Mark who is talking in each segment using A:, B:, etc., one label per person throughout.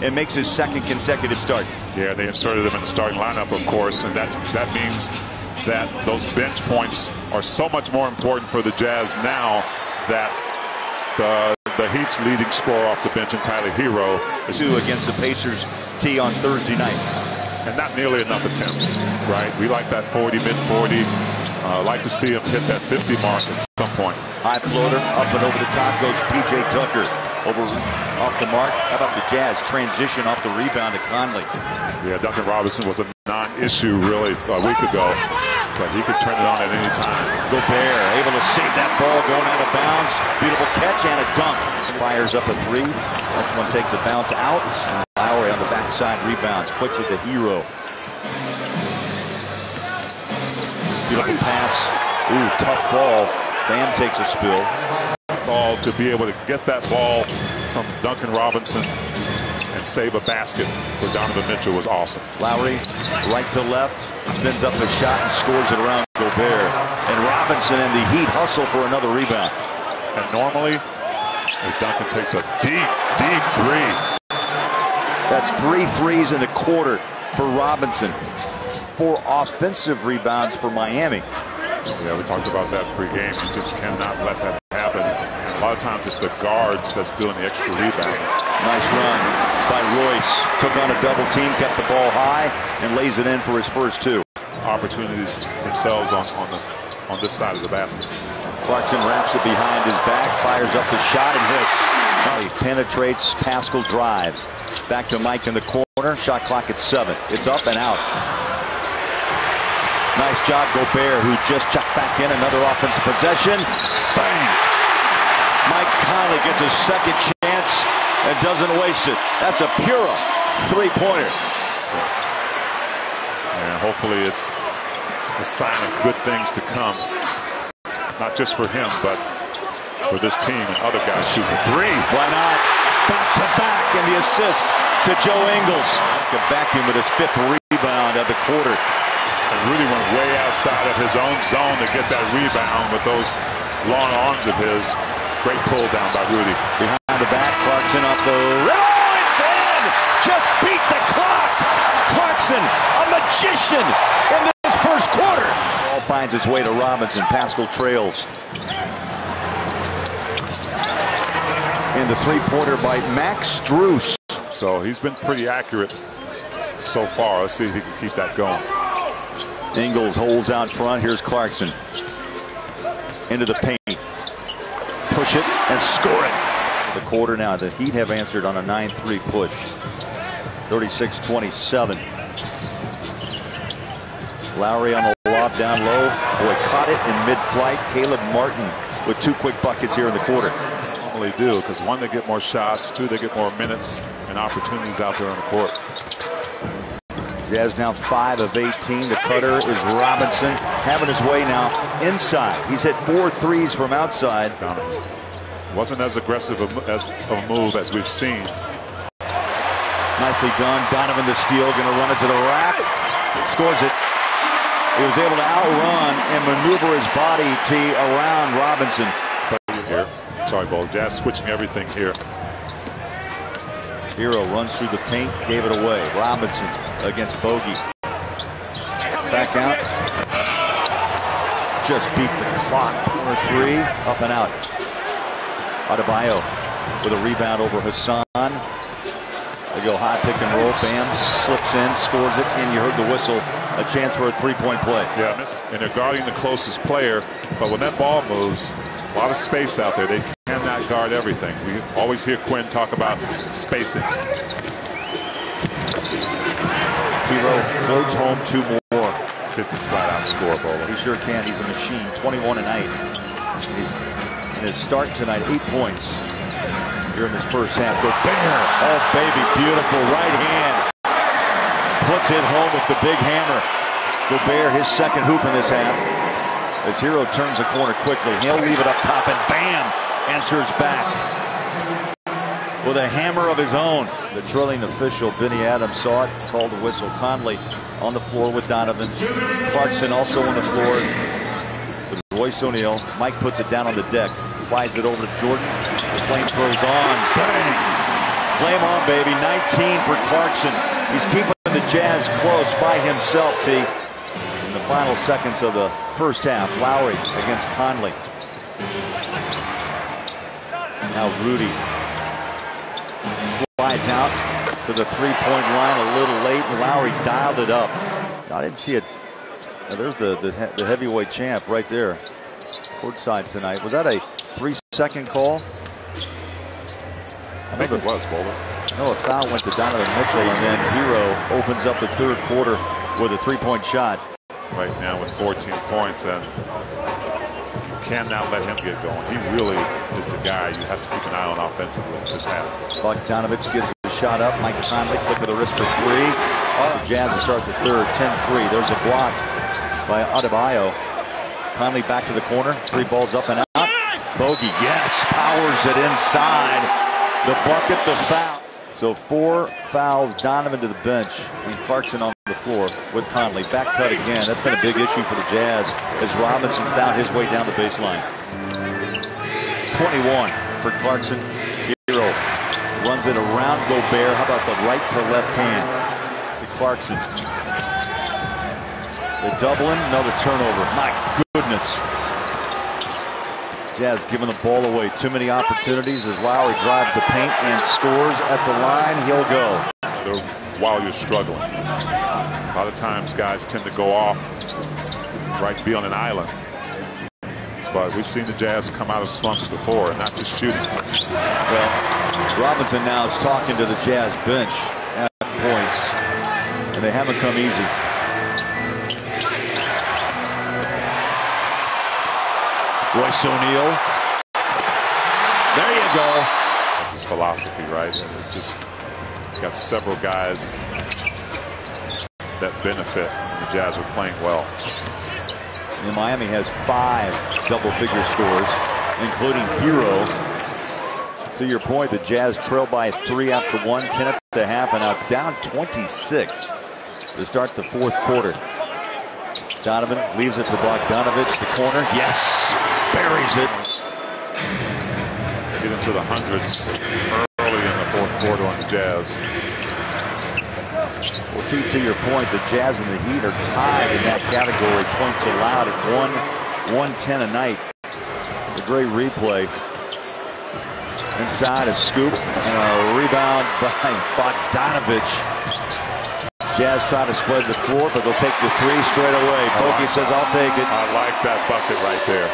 A: and makes his second consecutive start.
B: Yeah, they inserted him in the starting lineup, of course, and that means that those bench points are so much more important for the Jazz now that the Heat's leading scorer off the bench, entirely Hero,
A: is against the Pacers tee on Thursday night.
B: And not nearly enough attempts, right? We like that 40, mid-40. Like to see him hit that 50 mark at some point.
A: High floater, up and over the top goes P.J. Tucker. Off the mark. How about the Jazz transition off the rebound to Conley?
B: Yeah, Duncan Robinson was a non-issue really a week ago, but he could turn it on at any time.
A: Gobert able to save that ball going out of bounds. Beautiful catch and a dunk. Fires up a three. That one takes a bounce out. And Lowry on the backside rebounds. Quick with the Hero. Beautiful pass. Ooh, tough ball. Bam takes a spill.
B: Ball to be able to get that ball from Duncan Robinson and save a basket for Donovan Mitchell was awesome.
A: Lowry, right to left, spins up a shot and scores it around Gobert. And Robinson and the Heat hustle for another rebound.
B: And normally, as Duncan takes a deep, deep three.
A: That's 3 threes in the quarter for Robinson. 4 offensive rebounds for Miami.
B: Yeah, we talked about that pregame. You just cannot let that happen. A lot of times it's the guards that's doing the extra rebound.
A: Nice run by Royce. Took on a double team, kept the ball high, and lays it in for his first 2.
B: Opportunities themselves on this side of the basket.
A: Clarkson wraps it behind his back, fires up the shot and hits. He penetrates, Pascal drives. Back to Mike in the corner. Shot clock at 7. It's up and out. Nice job, Gobert, who just checked back in. Another offensive possession. Bang! Mike Conley gets a second chance and doesn't waste it. That's a pure three-pointer.
B: And hopefully it's a sign of good things to come. Not just for him, but for this team and other guys shooting 3.
A: Why not? Back-to-back, and the assist to Joe Ingles. A vacuum with his 5th rebound of the quarter.
B: And Rudy went way outside of his own zone to get that rebound with those long arms of his. Great pull down by Rudy.
A: Behind the back, Clarkson off the rim. Oh, it's in! Just beat the clock! Clarkson, a magician in this first quarter. Ball finds its way to Robinson. Pascal trails. And the three-pointer by Max Strus.
B: So he's been pretty accurate so far. Let's see if he can keep that going.
A: Ingles holds out front. Here's Clarkson. Into the paint. Push it and score it. The quarter now. The Heat have answered on a 9-3 push. 36-27. Lowry on the lob down low. Boy, caught it in mid-flight. Caleb Martin with 2 quick buckets here in the quarter.
B: Normally do, because 1, they get more shots. 2, they get more minutes and opportunities out there on the court.
A: Jazz now 5 of 18. The cutter is Robinson, having his way now inside. He's hit 4 threes from outside.
B: Donovan wasn't as aggressive a move as we've seen.
A: Nicely done. Donovan the steal, going to run it to the rack. Scores it. He was able to outrun and maneuver his body around Robinson.
B: Here. Sorry, Bo. Jazz switching everything here.
A: Hero runs through the paint, gave it away. Robinson against Bogey. Back out. Just beat the clock. Corner 3, up and out. Adebayo with a rebound over Hassan. They go high pick and roll. Bam slips in, scores it, and you heard the whistle. A chance for a 3-point play.
B: Yeah, and they're guarding the closest player, but when that ball moves, a lot of space out there. They cannot guard everything. We always hear Quinn talk about spacing.
A: Hero floats home 2 more.
B: 50 flat-out score, Bolo.
A: He sure can. He's a machine. 21 a night. He's in his start tonight, 8 points here in this first half. Gobert, oh baby, beautiful right hand. Puts it home with the big hammer. Gobert, his second hoop in this half. As Hero turns the corner quickly, he'll leave it up top and bam, answers back with a hammer of his own. The drilling official, Benny Adams, saw it, called the whistle. Conley on the floor with Donovan. Clarkson also on the floor with Royce O'Neal. Mike puts it down on the deck, flies it over to Jordan. The flame throws on, bang! Flame on, baby. 19 for Clarkson. He's keeping the Jazz close by himself, T. In the final seconds of the first half, Lowry against Conley. Now Rudy slides out to the three-point line a little late, and Lowry dialed it up. I didn't see it. Now there's the heavyweight champ right there, courtside tonight. Was that a 3-second call?
B: I think it was, Boulder.
A: No, a foul went to Donovan Mitchell, and then Hero opens up the third quarter with a three-point shot.
B: Right now with 14 points, and you cannot let him get going. He really is the guy you have to keep an eye on offensively this half.
A: Bogdanovich gives a shot up. Mike Conley, flick of the wrist for three. The Jazz will start the third, 10-3. There's a block by Adebayo. Conley back to the corner. Three balls up and out. Bogey, yes, powers it inside. The bucket, the foul. So 4 fouls, Donovan to the bench, and Clarkson on the floor with Conley. Back cut again. That's been a big issue for the Jazz as Robinson found his way down the baseline. 21 for Clarkson. Hero runs it around Gobert. How about the right to left hand to Clarkson? They double him, another turnover. My goodness. Jazz giving the ball away. Too many opportunities as Lowry drives the paint and scores at the line. He'll go.
B: While you're struggling. A lot of times guys tend to go off, right, be on an island. But we've seen the Jazz come out of slumps before and not just shooting.
A: Well, Robinson now is talking to the Jazz bench at points, and they haven't come easy. Royce O'Neal. There you go.
B: That's his philosophy, right? And just got several guys that benefit. The Jazz are playing well.
A: And Miami has 5 double-figure scores, including Hero. To your point, the Jazz trail by 3 after 1, 10 at the half, and now down 26 to start the fourth quarter. Donovan leaves it for Bogdanovich, the corner. Yes, buries it.
B: Get into the hundreds early in the fourth quarter on the Jazz.
A: Well, to your point, the Jazz and the Heat are tied in that category. Points allowed at 110 a night. It's a great replay. Inside a scoop and a rebound by Bogdanovich. Jazz try to spread the floor, but they'll take the three straight away. Bogey says, I'll take it.
B: I like that bucket right there.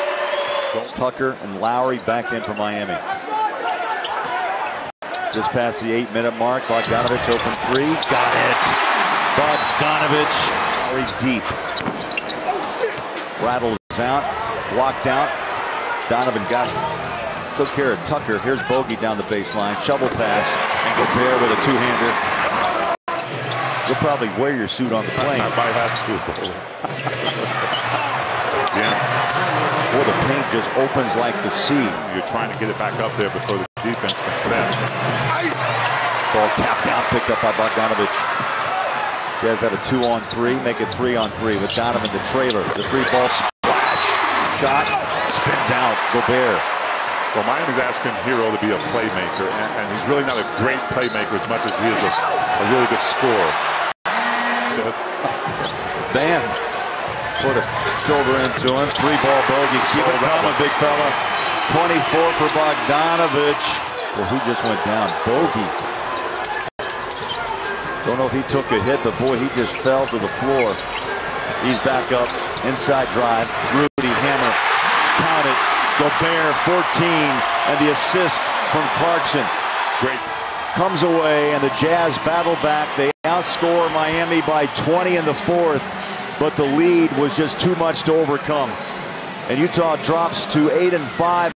A: Tucker and Lowry back in for Miami. Just past the 8-minute mark. Bogdanovich open three. Got it. Bogdanovich. Lowry deep. Rattles out. Blocked out. Donovan got it. Took care of Tucker. Here's Bogey down the baseline. Shovel pass. And Gobert with a two-hander. You'll probably wear your suit on the plane.
B: I might have to. Yeah.
A: Boy, the paint just opens like the sea.
B: You're trying to get it back up there before the defense can set.
A: Ball tapped out, picked up by Bogdanovich. Jazz have a 2-on-3, make it 3-on-3 with Donovan the trailer. The three-ball splash. Shot, spins out, Gobert.
B: Well, Miami's asking Hero to be a playmaker, and he's really not a great playmaker as much as he is a really good scorer. So,
A: Bam. Put a shoulder into him. Three-ball bogey. Keep it coming, big fella. 24 for Bogdanovich. Well, who just went down? Bogey. Don't know if he took a hit, but boy, he just fell to the floor. He's back up. Inside drive. Rudy hammer. Count it. Gobert 14, and the assist from Clarkson.
B: Great.
A: Comes away, and the Jazz battle back. They outscore Miami by 20 in the fourth, but the lead was just too much to overcome. And Utah drops to 8-5.